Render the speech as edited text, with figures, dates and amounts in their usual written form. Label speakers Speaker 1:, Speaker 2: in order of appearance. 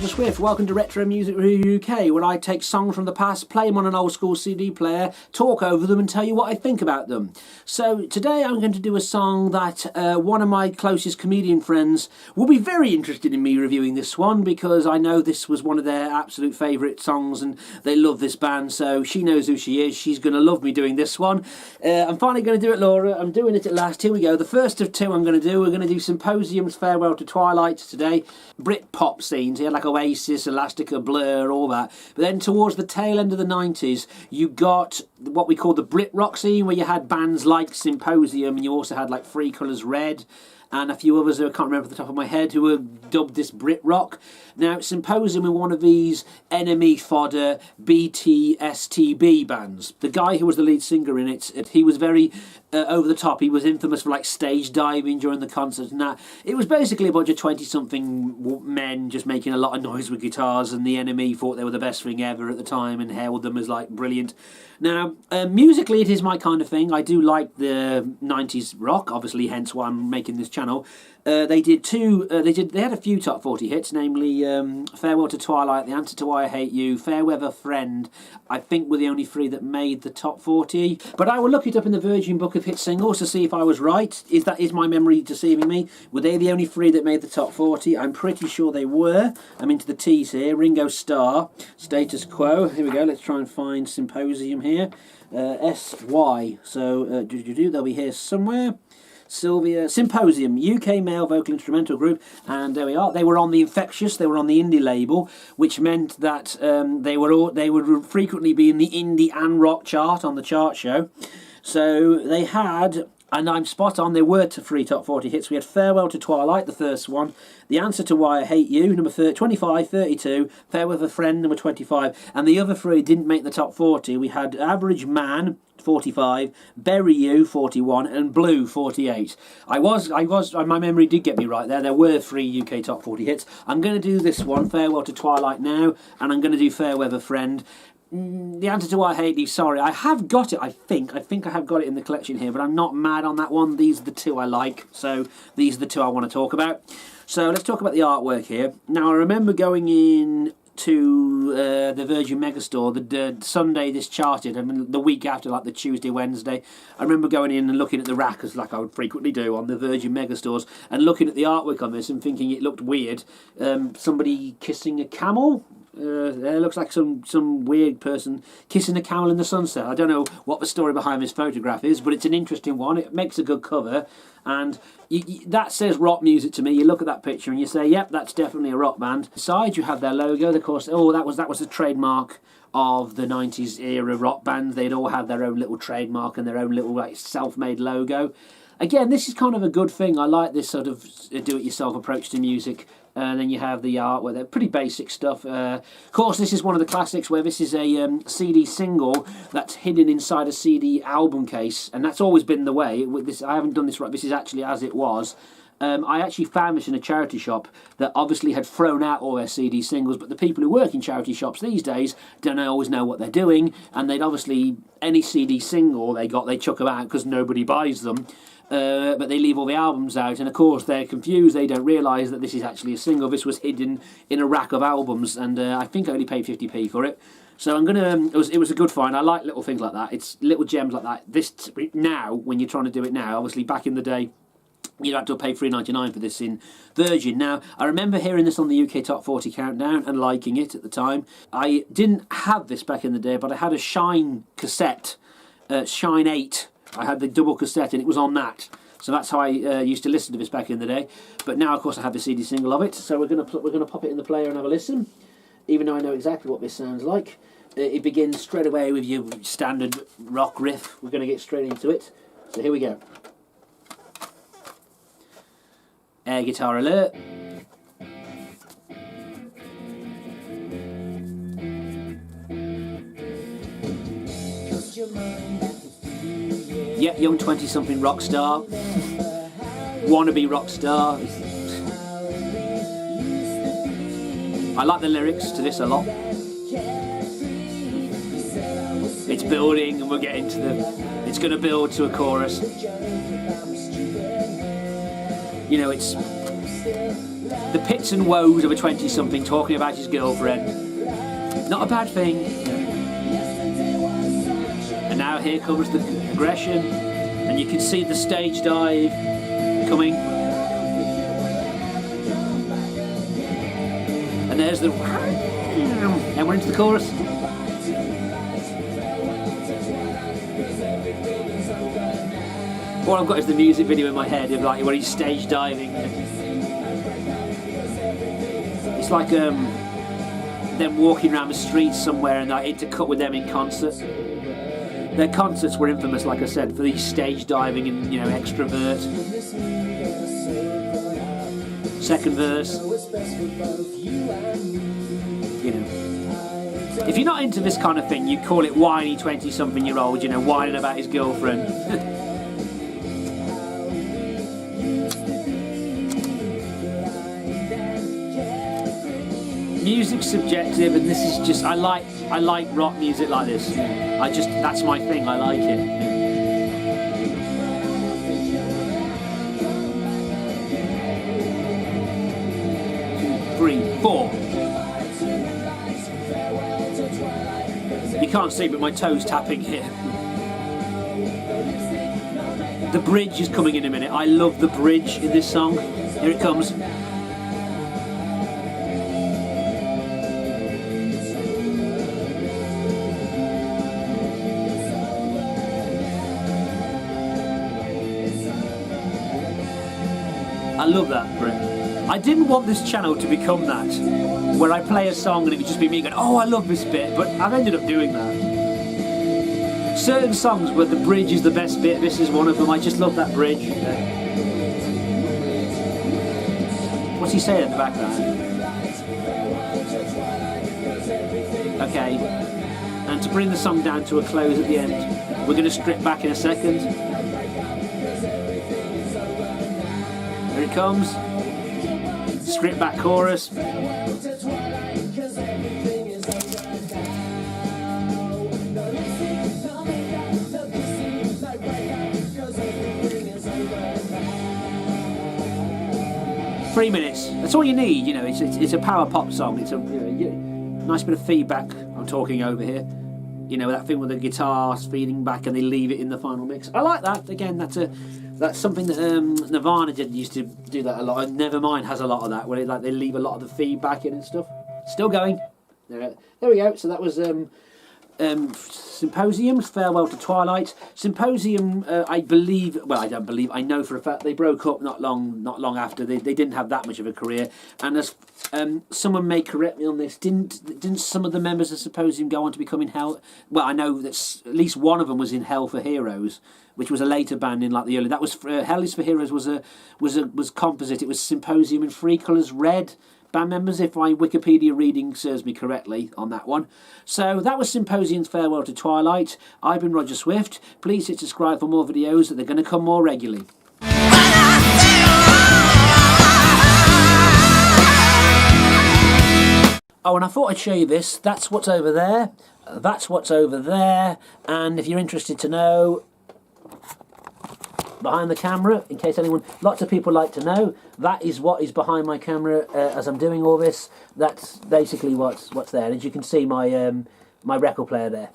Speaker 1: Roger Swift. Welcome to Retro Music Review UK, where I take songs from the past, play them on an old school CD player, talk over them and tell you what I think about them. So today I'm going to do a song that one of my closest comedian friends will be very interested in me reviewing this one, because I know this was one of their absolute favourite songs and they love this band, so she knows who she is. She's going to love me doing this one. I'm finally going to do it, Laura. I'm doing it at last. Here we go. The first of two I'm going to do. We're going to do Symposium's Farewell to Twilight today. Britpop scenes here, like Oasis, Elastica, Blur, all that. But then towards the tail end of the 90s, you got what we call the Brit rock scene, where you had bands like Symposium, and you also had like Three Colours Red, and a few others who I can't remember off the top of my head, who were dubbed this Brit rock. Now, Symposium were one of these enemy fodder BTSTB bands. The guy who was the lead singer in it, he was very over the top. He was infamous for like stage diving during the concerts and that. It was basically a bunch of 20-something men just making a lot of noise with guitars, and the enemy thought they were the best thing ever at the time and hailed them as like brilliant. Now, musically, it is my kind of thing. I do like the 90s rock, obviously, hence why I'm making this channel. They had a few top 40 hits, namely Farewell to Twilight, The Answer to Why I Hate You, Fair Weather Friend, I think were the only three that made the top 40. But I will look it up in the Virgin Book of Hit Singles to see if I was right. Is my memory deceiving me? Were they the only three that made the top 40? I'm pretty sure they were. I'm into the T's here. Ringo Starr, Status Quo. Here we go. Let's try and find Symposium here. SY. So they'll be here somewhere. Sylvia, Symposium, UK male vocal instrumental group, and there we are. They were on the Infectious, they were on the indie label, which meant that they would frequently be in the indie and rock chart on the chart show. So they had, and I'm spot on, there were three top 40 hits. We had Farewell to Twilight, the first one, The Answer to Why I Hate You, number 25, 32, Fair Weather Friend, number 25, and the other three didn't make the top 40. We had Average Man, 45, Bury You, 41, and Blue, 48. My memory did get me right there. There were three UK top 40 hits. I'm going to do this one, Farewell to Twilight now, and I'm going to do Fair Weather Friend. The Answer to Why I Hate You, sorry, I have got it, I think I have got it in the collection here, but I'm not mad on that one. These are the two I like, so these are the two I want to talk about. So let's talk about the artwork here. Now, I remember going in to the Virgin Megastore the Sunday this charted, and the week after, like the Tuesday, Wednesday, I remember going in and looking at the rack, as like I would frequently do on the Virgin Megastores, and looking at the artwork on this and thinking it looked weird. Somebody kissing a camel. It looks like some weird person kissing a camel in the sunset. I don't know what the story behind this photograph is, but it's an interesting one. It makes a good cover, and that says rock music to me. You look at that picture and you say, yep, that's definitely a rock band. Besides, you have their logo. Of course, that was the trademark of the 90s era rock bands. They'd all have their own little trademark and their own little like self-made logo. Again, this is kind of a good thing. I like this sort of do-it-yourself approach to music. And then you have the artwork. They're pretty basic stuff. Of course, this is one of the classics where this is a CD single that's hidden inside a CD album case, and that's always been the way. I haven't done this right. This is actually as it was. I actually found this in a charity shop that obviously had thrown out all their CD singles, but the people who work in charity shops these days don't always know what they're doing, and they'd obviously, any CD single they chuck them out because nobody buys them. But they leave all the albums out, and of course they're confused. They don't realise that this is actually a single. This was hidden in a rack of albums, and I think I only paid 50p for it. So it was a good find. I like little things like that. It's little gems like that. This now, when you're trying to do it now, obviously back in the day, you'd have to pay $3.99 for this in Virgin. Now, I remember hearing this on the UK Top 40 Countdown and liking it at the time. I didn't have this back in the day, but I had a Shine cassette, Shine 8. I had the double cassette and it was on that. So that's how I used to listen to this back in the day. But now, of course, I have the CD single of it. So we're gonna pop it in the player and have a listen. Even though I know exactly what this sounds like. It begins straight away with your standard rock riff. We're going to get straight into it. So here we go. Air guitar alert. Yep, young 20-something rock star. Wannabe rock star. I like the lyrics to this a lot. It's building and we're getting to it's going to build to a chorus. You know, it's the pits and woes of a 20-something talking about his girlfriend. Not a bad thing. And now here comes the aggression, and you can see the stage dive coming. And there's the... And we're into the chorus. All I've got is the music video in my head of like where he's stage diving. It's like them walking around the streets somewhere and I intercut with them in concert. Their concerts were infamous, like I said, for these stage diving and, you know, extrovert. Second verse. You know. If you're not into this kind of thing, you call it whiny 20-something-year-old, you know, whining about his girlfriend. Music's subjective, and this is just I like rock music like this. That's my thing. I like it. 2, 3, 4. You can't see, but my toes tapping here. The bridge is coming in a minute. I love the bridge in this song. Here it comes. I love that, Brett. I didn't want this channel to become that, where I play a song and it would just be me going, oh, I love this bit, but I've ended up doing that. Certain songs where the bridge is the best bit, this is one of them. I just love that bridge. What's he saying in the background? Okay, and to bring the song down to a close at the end, we're going to strip back in a second. Here it comes. Strip back chorus. 3 minutes. That's all you need. You know, it's a power pop song. It's a nice bit of feedback. I'm talking over here. You know, that thing with the guitars feeding back and they leave it in the final mix. I like that. Again, that's something that Nirvana used to do that a lot. And Nevermind has a lot of that, where they leave a lot of the feedback in and stuff. Still going. There we go. So that was Symposium, Farewell to Twilight. Symposium, I believe, well, I don't believe, I know for a fact they broke up not long after. They didn't have that much of a career. And as someone may correct me on this, didn't some of the members of Symposium go on to become in Hell? Well, I know that at least one of them was in Hell for Heroes, which was a later band in like the early. That was Hell is for Heroes was composite. It was Symposium in 3 colours red. Band members, if my Wikipedia reading serves me correctly on that one. So that was Symposium's Farewell to Twilight. I've been Roger Swift. Please hit subscribe for more videos. They're going to come more regularly. Oh, and I thought I'd show you this. That's what's over there. That's what's over there. And if you're interested to know, behind the camera, in case anyone, lots of people like to know, that is what is behind my camera as I'm doing all this. That's basically what's there. As you can see, my my record player there.